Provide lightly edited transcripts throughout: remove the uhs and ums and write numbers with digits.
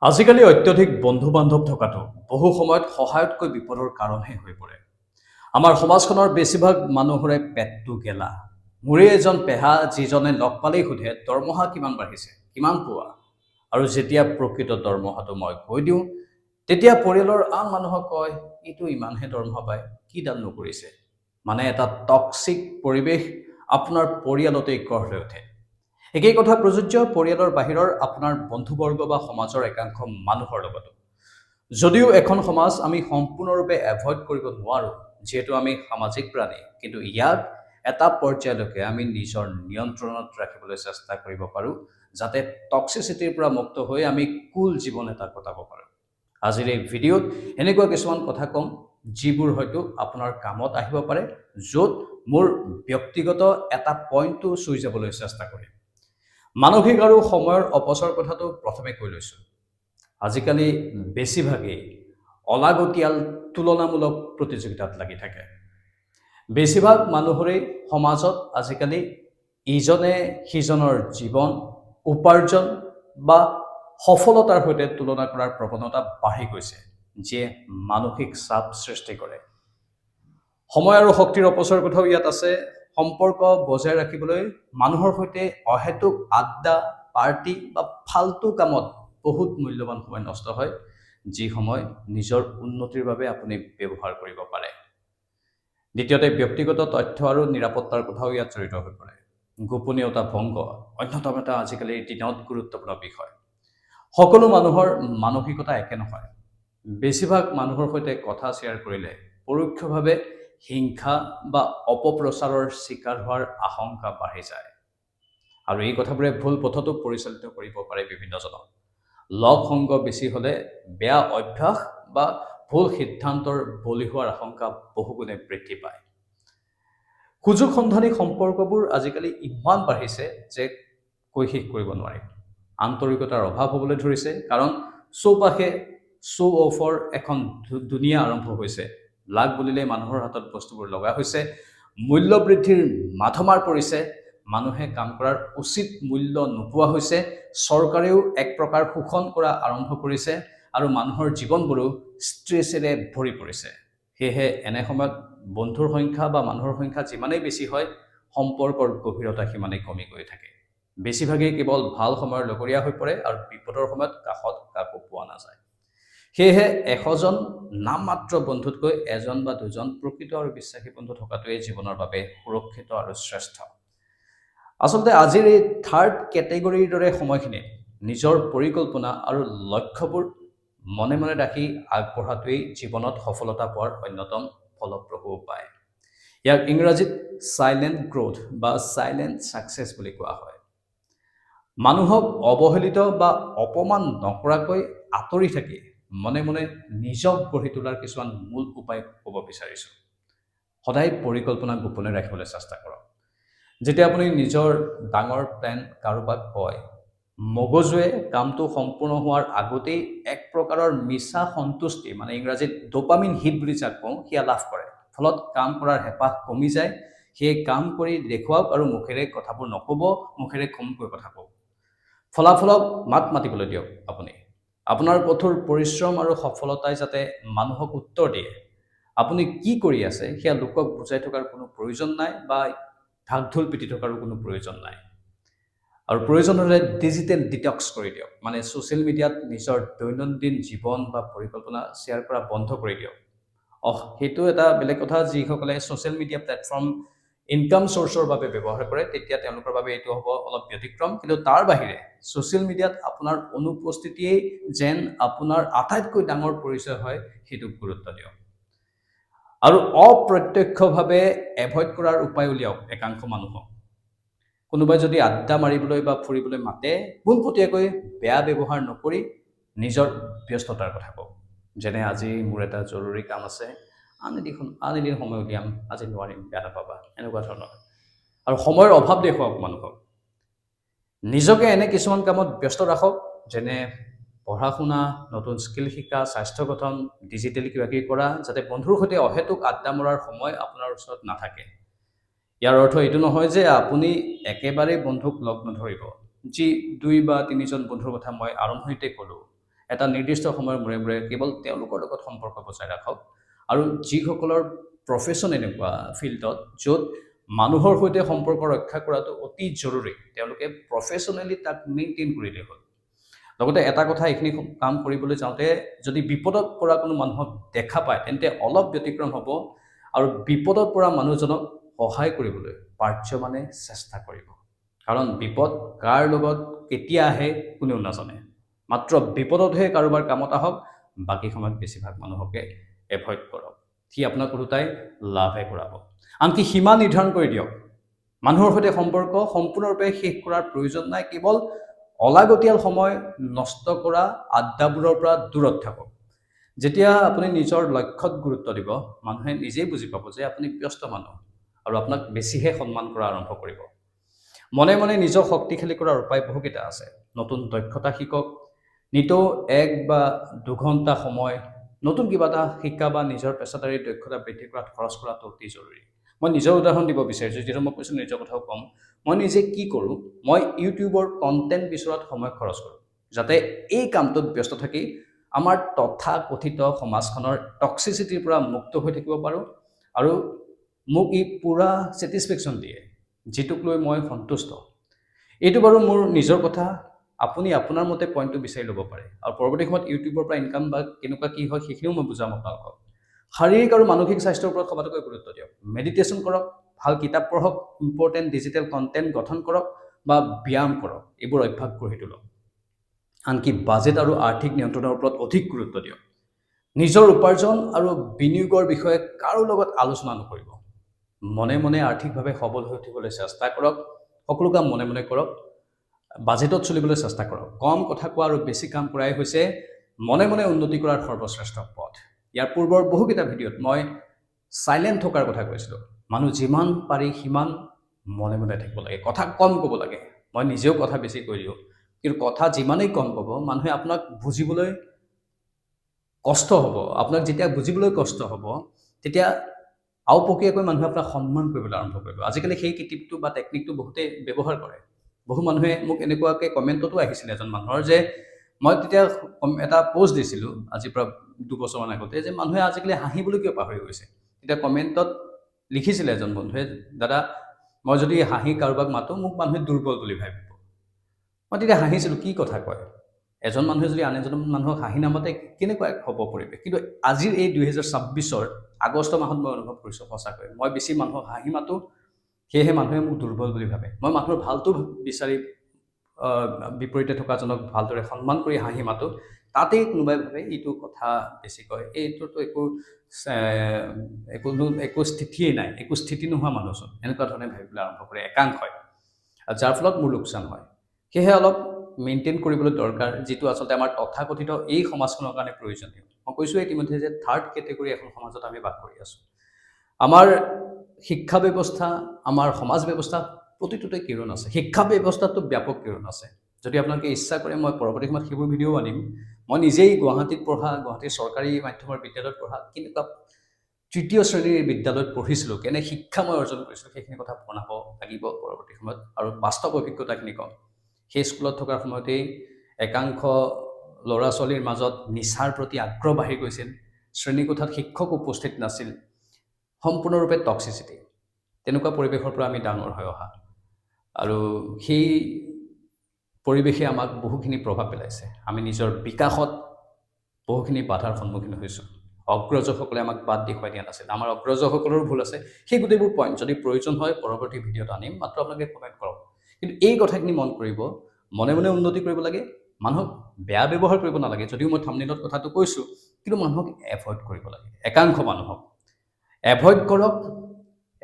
আজিকালি অত্যধিক বন্ধু-বান্ধৱ থকাটো বহু সময়ত সহায়তকৈ বিপদৰ কাৰণহে হৈ পৰে। আমাৰ সমাজখনৰ বেছিভাগ মানুহৰে পেটটো গেলা। মোৰে এজন পেহা যিজনে লগ পালেই সোধে, দৰমহা কিমান বাঢ়িছে, কিমান পোৱা? আৰু যেতিয়া প্ৰকৃত দৰমহাটো মই কৈ দিওঁ, তেতিয়া পৰিয়ালৰ আন মানুহক কয়, এইটো ইমানহে দৰমহা পায়, কিডাল নকৰিছে। মানে এটা টক্সিক পৰিৱেশ আপোনাৰ পৰিয়ালতেই গঢ় লৈ উঠে। একেই কথা প্ৰযোজ্য পৰিয়ালৰ বাহিৰৰ আপোনাৰ বন্ধুবৰ্গ বা সমাজৰ একাংশ মানুহৰ লগতো। যদিও এখন সমাজ আমি সম্পূৰ্ণৰূপে এভইড কৰিব নোৱাৰোঁ, যিহেতু আমি সামাজিক প্ৰাণী, কিন্তু ইয়াক এটা পৰ্যায়লৈকে আমি নিজৰ নিয়ন্ত্ৰণত ৰাখিবলৈ চেষ্টা কৰিব পাৰোঁ, যাতে টক্সিচিটিৰ পৰা মুক্ত হৈ আমি কুল জীৱন এটা কটাব পাৰোঁ। আজিৰ এই ভিডিঅ'ত এনেকুৱা কিছুমান কথা ক'ম, যিবোৰ হয়তো আপোনাৰ কামত আহিব পাৰে, য'ত মোৰ ব্যক্তিগত এটা পইণ্টটো চুই যাবলৈ চেষ্টা কৰিম। মানসিক আৰু সময়ৰ অপচয়ৰ কথাটো প্ৰথমে কৈ লৈছোঁ। আজিকালি বেছিভাগেই অলাগতিয়াল তুলনামূলক প্ৰতিযোগিতাত লাগি থাকে। বেছিভাগ মানুহৰেই সমাজত আজিকালি ইজনে সিজনৰ জীৱন, উপাৰ্জন বা সফলতাৰ সৈতে তুলনা কৰাৰ প্ৰৱণতা বাঢ়ি গৈছে, যিয়ে মানসিক চাপ সৃষ্টি কৰে। সময় আৰু শক্তিৰ অপচয়ৰ কথাও ইয়াত আছে। সম্পৰ্ক বজাই ৰাখিবলৈ মানুহৰ সৈতে অহেতুক আড্ডা, পাৰ্টি বা ফাল্টু কামত বহুত মূল্যৱান সময় নষ্ট হয়, যি সময় নিজৰ উন্নতিৰ বাবে আপুনি ব্যৱহাৰ কৰিব পাৰে। দ্বিতীয়তে, ব্যক্তিগত তথ্য আৰু নিৰাপত্তাৰ কথাও ইয়াত জড়িত হৈ পৰে। গোপনীয়তা ভংগ অন্যতম এটা আজিকালিৰ দিনত গুৰুত্বপূৰ্ণ বিষয়। সকলো মানুহৰ মানসিকতা একে নহয়। বেছিভাগ মানুহৰ সৈতে কথা শ্বেয়াৰ কৰিলে পৰোক্ষভাৱে হিংসা বা অপপ্ৰচাৰৰ চিকাৰ হোৱাৰ আশংকা বাঢ়ি যায়। আৰু এই কথাবোৰে ভুল পথতো পৰিচালিত কৰিব পাৰে বিভিন্নজনক। লগ সংগ বেছি হ'লে বেয়া অভ্যাস বা ভুল সিদ্ধান্তৰ বলি হোৱাৰ আশংকা বহুগুণে বৃদ্ধি পায়। সুযোগ সন্ধানী সম্পৰ্কবোৰ আজিকালি ইমান বাঢ়িছে যে কৈ শেষ কৰিব নোৱাৰি। আন্তৰিকতাৰ অভাৱ হ'বলৈ ধৰিছে, কাৰণ চৌপাশে শ্ব' অফৰ এখন দুনিয়া আৰম্ভ হৈছে। লাগ বুলিলে মানুহৰ হাতত বস্তুবোৰ লগা হৈছে, মূল্য বৃদ্ধিৰ মাধমাৰ পৰিছে, মানুহে কাম কৰাৰ উচিত মূল্য নোপোৱা হৈছে, চৰকাৰেও এক প্ৰকাৰ শোষণ কৰা আৰম্ভ কৰিছে আৰু মানুহৰ জীৱনবোৰো ষ্ট্ৰেছেৰে ভৰি পৰিছে। সেয়েহে এনে সময়ত বন্ধুৰ সংখ্যা বা মানুহৰ সংখ্যা যিমানেই বেছি হয়, সম্পৰ্কৰ গভীৰতা সিমানেই কমি গৈ থাকে। বেছিভাগেই কেৱল ভাল সময়ৰ লগৰীয়া হৈ পৰে আৰু বিপদৰ সময়ত কাষত কাকো পোৱা নাযায়। সেয়েহে 100জন নামমাত্ৰ বন্ধুতকৈ এজন বা দুজন প্ৰকৃত আৰু বিশ্বাসী বন্ধু থকাটোৱেই জীৱনৰ বাবে সুৰক্ষিত আৰু শ্ৰেষ্ঠ। আচলতে আজিৰ এই থাৰ্ড কেটেগৰীৰ দৰে সময়খিনিত নিজৰ পৰিকল্পনা আৰু লক্ষ্যবোৰ মনে মনে ৰাখি আগবঢ়াটোৱেই জীৱনত সফলতা পোৱাৰ অন্যতম ফলপ্ৰসূ উপায়। ইয়াক ইংৰাজীত চাইলেণ্ট গ্ৰ'থ বা চাইলেণ্ট ছাকচেছ বুলি কোৱা হয়। মানুহক অৱহেলিত বা অপমান নকৰাকৈ আঁতৰি থাকি মনে মনে নিজক গঢ়ি তোলাৰ কিছুমান মূল উপায় ক'ব বিচাৰিছোঁ। সদায় পৰিকল্পনা গোপনে ৰাখিবলৈ চেষ্টা কৰক। যেতিয়া আপুনি নিজৰ ডাঙৰ প্লেন কাৰোবাক কয়, মগজুৱে কামটো সম্পূৰ্ণ হোৱাৰ আগতেই এক প্ৰকাৰৰ মিছা সন্তুষ্টি, মানে ইংৰাজীত ডোপামিন হিট বুলি যাক কওঁ, সেয়া লাভ কৰে। ফলত কাম কৰাৰ হেঁপাহ কমি যায়। সেই কাম কৰি দেখুৱাওক আৰু মুখেৰে কথাবোৰ নক'ব, মুখেৰে কমকৈ কথা কওক। ফলাফলক মাত মাতিবলৈ দিয়ক আপুনি। আপোনাৰ কঠোৰ পৰিশ্ৰম আৰু সফলতাই যাতে মানুহক উত্তৰ দিয়ে। আপুনি কি কৰি আছে সেয়া লোকক বুজাই থকাৰ কোনো প্ৰয়োজন নাই বা ঢাক-ঢোল পিটি থকাৰো কোনো প্ৰয়োজন নাই। আৰু প্ৰয়োজন হ'লে ডিজিটেল ডিটক্স কৰি দিয়ক, মানে ছ'চিয়েল মিডিয়াত নিজৰ দৈনন্দিন জীৱন বা পৰিকল্পনা শ্বেয়াৰ কৰা বন্ধ কৰি দিয়ক। সেইটো এটা বেলেগ কথা, যিসকলে ছ'চিয়েল মিডিয়া প্লেটফৰ্ম ইনকাম চ'ৰ্চৰ বাবে ব্যৱহাৰ কৰে, তেতিয়া তেওঁলোকৰ বাবে এইটো হ'ব অলপ ব্যতিক্ৰম। কিন্তু তাৰ বাহিৰে ছ'চিয়েল মিডিয়াত আপোনাৰ অনুপস্থিতিয়েই যেন আপোনাৰ আটাইতকৈ ডাঙৰ পৰিচয় হয়, সেইটোক গুৰুত্ব দিয়ক। আৰু অপ্ৰত্যক্ষভাৱে এভইড কৰাৰ উপায় উলিয়াওক একাংশ মানুহক। কোনোবাই যদি আড্ডা মাৰিবলৈ বা ফুৰিবলৈ মাতে, পোনপটীয়াকৈ বেয়া ব্যৱহাৰ নকৰি নিজৰ ব্যস্ততাৰ কথা কওক। যেনে, আজি মোৰ এটা জৰুৰী কাম আছে, আন এদিন সময় উলিয়াম, আজি নোৱাৰিম, বেয়া নাপাবা, এনেকুৱা ধৰণৰ। আৰু সময়ৰ অভাৱ দেখুৱাওক মানুহক। নিজকে এনে কিছুমান কামত ব্যস্ত ৰাখক, যেনে পঢ়া শুনা, নতুন স্কিল শিকা, স্বাস্থ্য গঠন, ডিজিটেলি কিবাকিবি কৰা, যাতে বন্ধুৰ সৈতে অহেতুক আড্ডা মৰাৰ সময় আপোনাৰ ওচৰত নাথাকে। ইয়াৰ অৰ্থ এইটো নহয় যে আপুনি একেবাৰে বন্ধুক লগ নধৰিব। যি 2 বা 3জন বন্ধুৰ কথা মই আৰম্ভণিতে ক'লোঁ, এটা নিৰ্দিষ্ট সময়ৰ মূৰে মূৰে কেৱল তেওঁলোকৰ লগত সম্পৰ্ক বজাই ৰাখক আৰু যিসকলৰ প্ৰফেশ্যন এনেকুৱা ফিল্ডত য'ত মানুহৰ সৈতে সম্পৰ্ক ৰক্ষা কৰাটো অতি জৰুৰী তেওঁলোকে প্ৰফেশ্যনেলি তাক মেইনটেইন কৰিলে হ'ল লগতে এটা কথা এইখিনি কাম কৰিবলৈ যাওঁতে যদি বিপদত পৰা কোনো মানুহক দেখা পায় তেন্তে অলপ ব্যতিক্ৰম হ'ব আৰু বিপদত পৰা মানুহজনক সহায় কৰিবলৈ পাৰ্যমানে চেষ্টা কৰিব কাৰণ বিপদ কাৰ লগত কেতিয়া আহে কোনেও নাজানে মাত্ৰ বিপদতহে কাৰোবাৰ কামত আহক বাকী সময়ত বেছিভাগ মানুহকে এভইড কৰক সি আপোনাক ওলোটাই লাভহে কৰাব আনকি সীমা নিৰ্ধাৰণ কৰি দিয়ক মানুহৰ সৈতে সম্পৰ্ক সম্পূৰ্ণৰূপে শেষ কৰাৰ প্ৰয়োজন নাই কেৱল অলাগতিয়াল সময় নষ্ট কৰা আড্ডাবোৰৰ পৰা দূৰত থাকক যেতিয়া আপুনি নিজৰ লক্ষ্যত গুৰুত্ব দিব মানুহে নিজেই বুজি পাব যে আপুনি ব্যস্ত মানুহ আৰু আপোনাক বেছিহে সন্মান কৰা আৰম্ভ কৰিব মনে মনে নিজৰ শক্তিশালী কৰাৰ উপায় বহুকেইটা আছে নতুন দক্ষতা শিকক নিতৌ 1 বা 2 ঘণ্টা সময় নতুন কিবা এটা শিক্ষা বা নিজৰ পেছাদাৰী দক্ষতা বৃদ্ধি কৰাত খৰচ কৰাটো অতি জৰুৰী মই নিজৰ উদাহৰণ দিব বিচাৰিছোঁ যিটো মই কৈছোঁ নিজৰ কথাও কম মই নিজে কি কৰোঁ মই ইউটিউবৰ কণ্টেণ্ট বিচৰাত সময় খৰচ কৰোঁ যাতে এই কামটোত ব্যস্ত থাকি আমাৰ তথাকথিত সমাজখনৰ টক্সিচিটিৰ পৰা মুক্ত হৈ থাকিব পাৰোঁ আৰু মোক ই পূৰা ছেটিছফেকশ্যন দিয়ে যিটোক লৈ মই সন্তুষ্ট এইটো বাৰু মোৰ নিজৰ কথা আপুনি আপোনাৰ মতে পইণ্টটো বিচাৰি ল'ব পাৰে আৰু পৰৱৰ্তী সময়ত ইউটিউবৰ পৰা ইনকাম বা কেনেকুৱা কি হয় সেইখিনিও মই বুজাম আপোনালোকক শাৰীৰিক আৰু মানসিক স্বাস্থ্যৰ ওপৰত সবাতোকৈ গুৰুত্ব দিয়ক মেডিটেশ্যন কৰক ভাল কিতাপ পঢ়ক ইম্পৰ্টেণ্ট ডিজিটেল কণ্টেণ্ট গঠন কৰক বা ব্যায়াম কৰক এইবোৰ অভ্যাস গঢ়ি তোলক আনকি বাজেট আৰু আৰ্থিক নিয়ন্ত্ৰণৰ ওপৰত অধিক গুৰুত্ব দিয়ক নিজৰ উপাৰ্জন আৰু বিনিয়োগৰ বিষয়ে কাৰো লগত আলোচনা নকৰিব মনে মনে আৰ্থিকভাৱে সবল হৈ উঠিবলৈ চেষ্টা কৰক সকলো কাম মনে মনে কৰক বাজেটত চলিবলৈ চেষ্টা কৰক কম কথা কোৱা আৰু বেছি কাম কৰাই হৈছে মনে মনে উন্নতি কৰাৰ সৰ্বশ্ৰেষ্ঠ পথ ইয়াৰ পূৰ্বৰ বহুকেইটা ভিডিঅ'ত মই চাইলেণ্ট থকাৰ কথা কৈছিলোঁ মানুহ যিমান পাৰি সিমান মনে মনে থাকিব লাগে কথা কম ক'ব লাগে মই নিজেও কথা বেছি কৈ দিওঁ কিন্তু কথা যিমানেই কম ক'ব মানুহে আপোনাক বুজিবলৈ কষ্ট হ'ব আপোনাক যেতিয়া বুজিবলৈ কষ্ট হ'ব তেতিয়া আওপকীয়াকৈ মানুহে আপোনাক সন্মান কৰিবলৈ আৰম্ভ কৰিব আজিকালি সেই টিপটো বা টেকনিকটো বহুতে ব্যৱহাৰ কৰে বহু মানুহে মোক এনেকুৱাকৈ কমেণ্টতো আহিছিলে এজন মানুহৰ যে মই তেতিয়া এটা পোষ্ট দিছিলোঁ আজিৰ পৰা 2 বছৰমান আগতে যে মানুহে আজিকালি হাঁহিবলৈ কিয় পাহৰি গৈছে তেতিয়া কমেণ্টত লিখিছিলে এজন বন্ধুৱে দাদা মই যদি হাঁহি কাৰোবাক মাতো মোক মানুহে দুৰ্বল বুলি ভাবিব মই তেতিয়া হাঁহিছিলোঁ কি কথা কয় এজন মানুহে যদি আন এজন মানুহক হাঁহি নামাতে কেনেকুৱা হ'ব পৰিৱেশ কিন্তু আজিৰ এই 2026ৰ আগষ্ট মাহত মই অনুভৱ কৰিছোঁ সঁচাকৈ মই বেছি মানুহক হাঁহি মাতো সেয়েহে মানুহে মোক দুৰ্বল বুলি ভাবে মই মানুহৰ ভালটো বিচাৰি বিপৰীতে থকাজনক ভালদৰে সন্মান কৰি হাঁহি মাতো তাতেই কোনোবাই ভাবে এইটো কথা বেছি কয় এইটোতো একো স্থিতিয়েই নাই একো স্থিতি নোহোৱা মানুহজন এনেকুৱা ধৰণে ভাবিবলৈ আৰম্ভ কৰে একাংশই আৰু যাৰ ফলত মোৰ লোকচান হয় সেয়েহে অলপ মেইনটেইন কৰিবলৈ দৰকাৰ যিটো আচলতে আমাৰ তথাকথিত এই সমাজখনৰ কাৰণে প্ৰয়োজনীয় মই কৈছোঁ ইতিমধ্যে যে 3rd কেটেগৰী এখন সমাজত আমি বাস কৰি আছোঁ আমাৰ শিক্ষা ব্যৱস্থা আমাৰ সমাজ ব্যৱস্থা প্ৰতিটোতে কিৰণ আছে শিক্ষা ব্যৱস্থাটো ব্যাপক কিৰণ আছে যদি আপোনালোকে ইচ্ছা কৰে মই পৰৱৰ্তী সময়ত সেইবোৰ ভিডিঅ' আনিম মই নিজেই গুৱাহাটীত পঢ়া গুৱাহাটীৰ চৰকাৰী মাধ্যমৰ বিদ্যালয়ত পঢ়া কেনেকুৱা 3য় শ্ৰেণীৰ বিদ্যালয়ত পঢ়িছিলোঁ কেনে শিক্ষা মই অৰ্জন কৰিছিলোঁ সেইখিনি কথা বনাব লাগিব পৰৱৰ্তী সময়ত আৰু বাস্তৱ অভিজ্ঞতাখিনি কম সেই স্কুলত থকাৰ সময়তেই একাংশ ল'ৰা ছোৱালীৰ মাজত নিচাৰ প্ৰতি আগ্ৰহ বাঢ়ি গৈছিল শ্ৰেণীকোঠাত শিক্ষক উপস্থিত নাছিল সম্পূৰ্ণৰূপে টক্সিচিটি তেনেকুৱা পৰিৱেশৰ পৰা আমি ডাঙৰ হৈ অহা আৰু সেই পৰিৱেশে আমাক বহুখিনি প্ৰভাৱ পেলাইছে আমি নিজৰ বিকাশত বহুখিনি বাধাৰ সন্মুখীন হৈছোঁ অগ্ৰজসকলে আমাক বাদ দেখুৱাই দিয়া নাছিল আমাৰ অগ্ৰজসকলৰো ভুল আছে সেই গোটেইবোৰ পইণ্ট যদি প্ৰয়োজন হয় পৰৱৰ্তী ভিডিঅ'ত আনিম মাত্ৰ আপোনালোকে কমেণ্ট কৰক কিন্তু এই কথাখিনি মন কৰিব মনে মনে উন্নতি কৰিব লাগে মানুহক বেয়া ব্যৱহাৰ কৰিব নালাগে যদিও মই থাম্বনেইলত কথাটো কৈছোঁ কিন্তু মানুহক এভইড কৰিব লাগে একাংশ মানুহক এভইড কৰক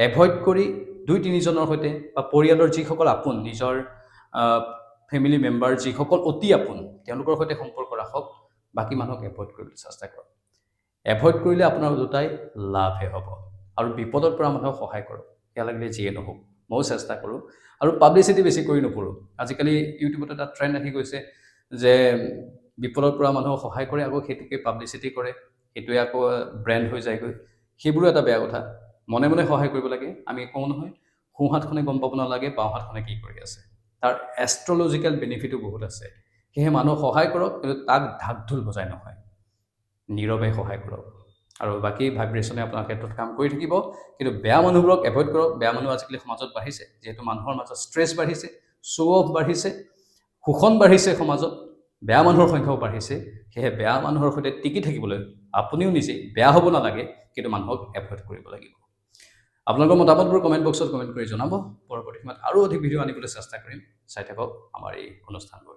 এভইড কৰি 2-3 জনৰ সৈতে বা পৰিয়ালৰ যিসকল আপোন নিজৰ ফেমিলি মেম্বাৰ যিসকল অতি আপোন তেওঁলোকৰ সৈতে সম্পৰ্ক ৰাখক বাকী মানুহক এভইড কৰিবলৈ চেষ্টা কৰক এভইড কৰিলে আপোনাৰ দুটাই লাভহে হ'ব আৰু বিপদৰ পৰা মানুহক সহায় কৰক সেয়া লাগিলে যিয়ে নহওক ময়ো চেষ্টা কৰোঁ আৰু পাব্লিচিটি বেছি কৰি নপৰোঁ আজিকালি ইউটিউবত এটা ট্ৰেণ্ড আহি গৈছে যে বিপদৰ পৰা মানুহক সহায় কৰে আকৌ সেইটোকে পাব্লিচিটি কৰে সেইটোৱে আকৌ ব্ৰেণ্ড হৈ যায়গৈ সেইবোৰো এটা বেয়া কথা মনে মনে সহায় কৰিব লাগে আমি কওঁ নহয় সোঁহাতখনে গম পাব নালাগে বাওঁহাতখনে কি কৰি আছে তাৰ এষ্ট্ৰলজিকেল বেনিফিটো বহুত আছে সেয়েহে মানুহ সহায় কৰক, কিন্তু তাক ঢাক ঢোল বজাই নহয়, নীৰৱে সহায় কৰক। আৰু বাকী ভাইব্ৰেশ্যনে আপোনাৰ ক্ষেত্ৰত কাম কৰি থাকিব, কিন্তু বেয়া মানুহবোৰক এভইড কৰক। বেয়া মানুহ আজিকালি সমাজত বাঢ়িছে, যিহেতু মানুহৰ মাজত ষ্ট্ৰেছ বাঢ়িছে, শ্ব' অফ বাঢ়িছে, শোষণ বাঢ়িছে সমাজত, বেয়া মানুহৰ সংখ্যাও বাঢ়িছে। সেয়েহে বেয়া মানুহৰ সৈতে টিকি থাকিবলৈ আপুনিও নিজে বেয়া হ'ব নালাগে, কিন্তু মানুহক এভইড কৰিব লাগিব। আপোনালোকৰ মতামতবোৰ কমেণ্ট বক্সত কমেণ্ট কৰি জনাব। পৰৱৰ্তী সময়ত আৰু অধিক ভিডিঅ' আনিবলৈ চেষ্টা কৰিম। চাই থাকক আমাৰ এই অনুষ্ঠানবোৰ।